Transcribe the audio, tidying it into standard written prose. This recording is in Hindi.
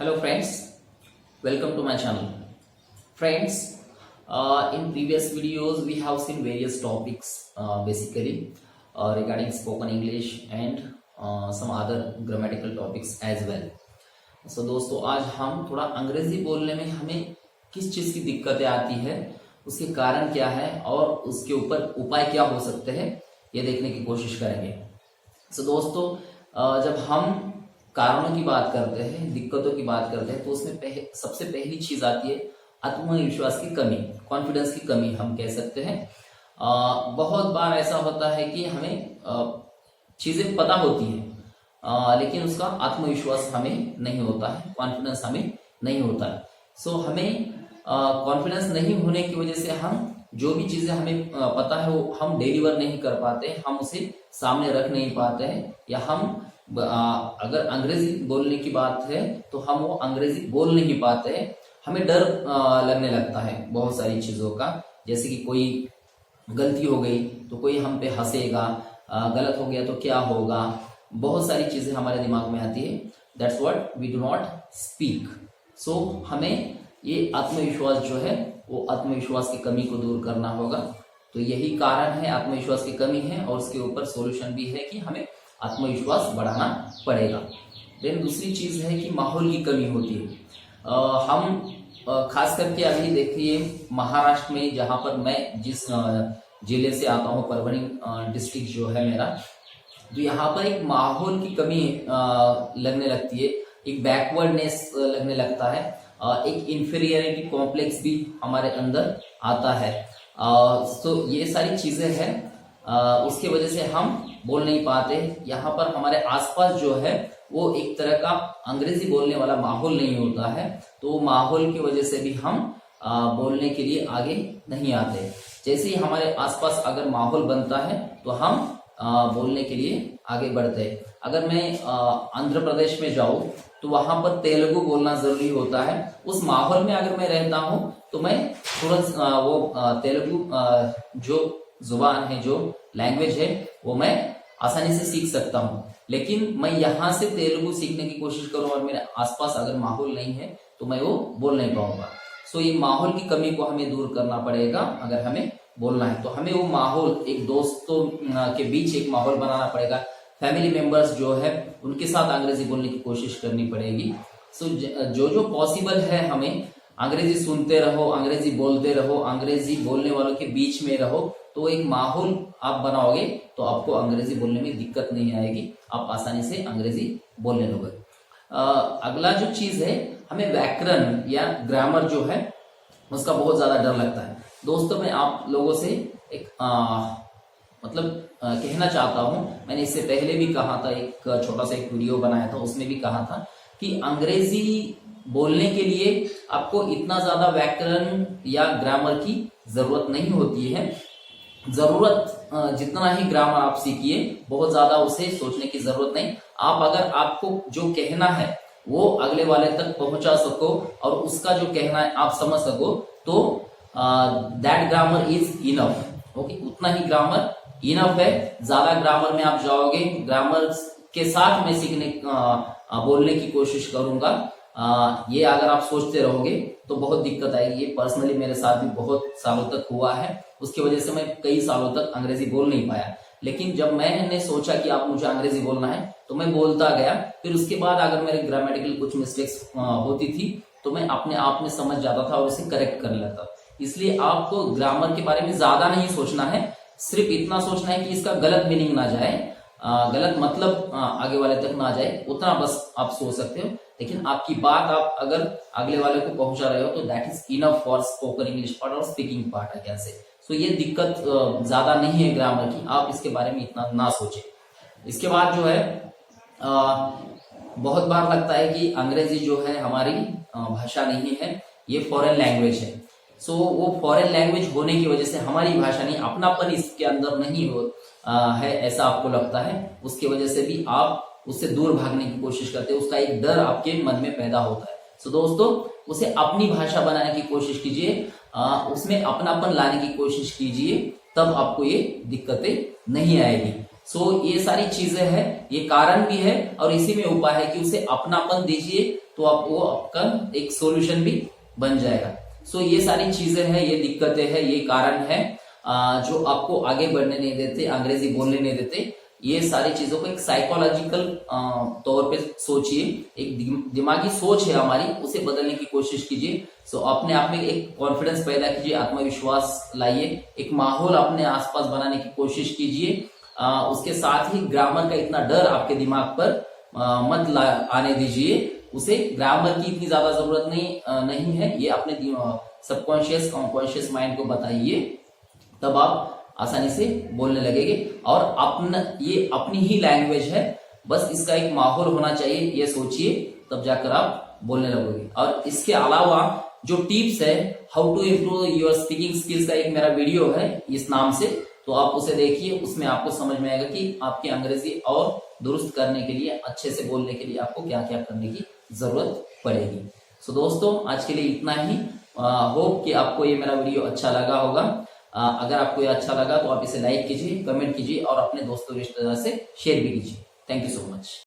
Hello friends, welcome to my channel. Friends, in previous videos we have seen various topics basically regarding spoken English and some other grammatical topics as well. So दोस्तों आज हम थोड़ा अंग्रेजी बोलने में हमें किस चीज़ की दिक्कतें आती है, उसके कारण क्या है और उसके ऊपर उपाय क्या हो सकते हैं ये देखने की कोशिश करेंगे. So दोस्तों जब हम कारणों की बात करते हैं, दिक्कतों की बात करते हैं तो उसमें सबसे पहली चीज आती है आत्मविश्वास की कमी, कॉन्फिडेंस की कमी हम कह सकते हैं. बहुत बार ऐसा होता है कि हमें चीजें पता होती हैं लेकिन उसका आत्मविश्वास हमें नहीं होता है, कॉन्फिडेंस हमें नहीं होता है. सो हमें कॉन्फिडेंस नहीं होने की वजह से हम जो भी चीजें हमें पता है वो हम डिलीवर नहीं कर पाते, हम उसे सामने रख नहीं पाते हैं, या हम अगर अंग्रेजी बोलने की बात है तो हम वो अंग्रेजी बोल नहीं पाते हैं. हमें डर लगने लगता है बहुत सारी चीजों का, जैसे कि कोई गलती हो गई तो कोई हम पे हंसेगा, गलत हो गया तो क्या होगा, बहुत सारी चीजें हमारे दिमाग में आती है. That's what we do not speak. So हमें ये आत्मविश्वास जो है वो आत्मविश्वास की कमी को दूर करना होगा. तो यही कारण है, आत्मविश्वास की कमी है और उसके ऊपर सॉल्यूशन भी है कि हमें आत्मविश्वास बढ़ाना पड़ेगा. देन दूसरी चीज है कि माहौल की कमी होती है. हम खास करके अभी देखिए महाराष्ट्र में, जहां पर मैं जिस जिले से आता हूं, परभणी डिस्ट्रिक्ट जो है मेरा, तो यहाँ पर एक माहौल की कमी लगने लगती है, एक बैकवर्डनेस लगने लगता है, एक इंफीरियरिटी कॉम्प्लेक्स भी हमारे अंदर आता है. तो ये सारी चीजें हैं, उसके वजह से हम बोल नहीं पाते. यहाँ पर हमारे आसपास जो है वो एक तरह का अंग्रेजी बोलने वाला माहौल नहीं होता है, तो माहौल की वजह से भी हम बोलने के लिए आगे नहीं आते. जैसे ही हमारे आसपास अगर माहौल बनता है तो हम बोलने के लिए आगे बढ़ते हैं. अगर मैं आंध्र प्रदेश में जाऊं तो वहां पर तेलुगु बोलना जरूरी होता है. उस माहौल में अगर मैं रहता हूं तो मैं तुरंत वो तेलुगु जो जुबान है, जो लैंग्वेज है, वो मैं आसानी से सीख सकता हूं. लेकिन मैं यहाँ से तेलुगु सीखने की कोशिश करूं और मेरे आसपास अगर माहौल नहीं है तो मैं वो बोल नहीं पाऊंगा. सो ये माहौल की कमी को हमें दूर करना पड़ेगा अगर हमें बोलना है. तो हमें वो माहौल, एक दोस्तों के बीच एक माहौल बनाना पड़ेगा. फैमिली मेंबर्स जो है उनके साथ अंग्रेजी बोलने की कोशिश करनी पड़ेगी. सो जो पॉसिबल है हमें अंग्रेजी सुनते रहो, अंग्रेजी बोलते रहो, अंग्रेजी बोलने वालों के बीच में रहो, तो एक माहौल आप बनाओगे तो आपको अंग्रेजी बोलने में दिक्कत नहीं आएगी, आप आसानी से अंग्रेजी बोलने लगोगे. अगला जो चीज है, हमें व्याकरण या ग्रामर जो है उसका बहुत ज्यादा डर लगता है. दोस्तों मैं आप लोगों से एक कहना चाहता हूं, मैंने इससे पहले भी कहा था, एक छोटा सा एक वीडियो बनाया था, उसमें भी कहा था कि अंग्रेजी बोलने के लिए आपको इतना ज्यादा व्याकरण या ग्रामर की जरूरत नहीं होती है. जरूरत जितना ही ग्रामर आप सीखिए, बहुत ज्यादा उसे सोचने की जरूरत नहीं. आप अगर आपको जो कहना है वो अगले वाले तक पहुंचा सको और उसका जो कहना है आप समझ सको, तो that grammar is enough. Okay, उतना ही ग्रामर इनफ है. ज्यादा ग्रामर में आप जाओगे, ग्रामर के साथ मैं सीखने बोलने की कोशिश करूंगा, ये अगर आप सोचते रहोगे तो बहुत दिक्कत आएगी. ये पर्सनली मेरे साथ भी बहुत सालों तक हुआ है. उसकी वजह से मैं कई सालों तक अंग्रेजी बोल नहीं पाया. लेकिन जब मैंने सोचा कि आप मुझे अंग्रेजी बोलना है तो मैं बोलता गया. फिर उसके बाद अगर मेरे ग्रामेटिकल कुछ मिस्टेक्स होती थी तो मैं अपने आप में समझ जाता था और उसे करेक्ट करने लगता. इसलिए आपको ग्रामर के बारे में ज्यादा नहीं सोचना है, सिर्फ इतना सोचना है कि इसका गलत मीनिंग ना जाए, गलत मतलब आगे वाले तक ना जाए, उतना बस आप सोच सकते हो. लेकिन आपकी बात आप अगर अगले वाले को पहुंचा रहे हो तो that is enough for spoken English part और speaking part I can say. So ये दिक्कत ज्यादा नहीं है ग्रामर की, आप इसके बारे में इतना ना सोचें. इसके बाद जो है बहुत बार लगता है कि अंग्रेजी जो है हमारी भाषा नहीं है, ये फॉरेन लैंग्वेज है. सो वो फॉरेन लैंग्वेज होने की वजह से हमारी भाषा नहीं, अपनापन इसके अंदर नहीं है, ऐसा आपको लगता है. उसकी वजह से भी आप उससे दूर भागने की कोशिश करते हैं, उसका एक डर आपके मन में पैदा होता है. सो दोस्तों उसे अपनी भाषा बनाने की कोशिश कीजिए, उसमें अपनापन लाने की कोशिश कीजिए, तब आपको ये दिक्कतें नहीं आएगी. सो ये सारी चीजें हैं, ये कारण भी है और इसी में उपाय है कि उसे अपनापन दीजिए तो आप वो आपका एक सोल्यूशन भी बन जाएगा। सो ये सारी चीजें हैं, ये दिक्कतें हैं, ये कारण है जो आपको आगे बढ़ने नहीं देते, अंग्रेजी बोलने नहीं देते। ये सारी चीजों को एक साइकोलॉजिकल तौर पे सोचिए, एक दिमागी सोच है हमारी, उसे बदलने की कोशिश कीजिए। सो अपने आप में एक कॉन्फिडेंस पैदा कीजिए, आत्मविश्वास लाइए, एक माहौल अपने आसपास बनाने की कोशिश कीजिए। उसके साथ ही ग्रामर का इतना डर आपके दिमाग पर मत आने दीजिए। उसे ग्रामर की इतनी ज्यादा जरूरत नहीं है, ये अपने सबकॉन्शियस कॉन्शियस माइंड को बताइए, तब आप आसानी से बोलने लगेंगे। और ये अपनी ही लैंग्वेज है, बस इसका एक माहौल होना चाहिए, ये सोचिए, तब जाकर आप बोलने लगोगे। और इसके अलावा जो टिप्स है, how to improve your speaking skills का एक मेरा वीडियो है इस नाम से, तो आप उसे देखिए, उसमें आपको समझ में आएगा कि आपकी अंग्रेजी और दुरुस्त करने के लिए, अच्छे से बोलने के लिए आपको क्या क्या करने की जरूरत पड़ेगी। सो दोस्तों, आज के लिए इतना ही। होप कि आपको ये मेरा वीडियो अच्छा लगा होगा। अगर आपको ये अच्छा लगा तो आप इसे लाइक कीजिए, कमेंट कीजिए और अपने दोस्तों रिश्तेदार से शेयर भी कीजिए। Thank you so much.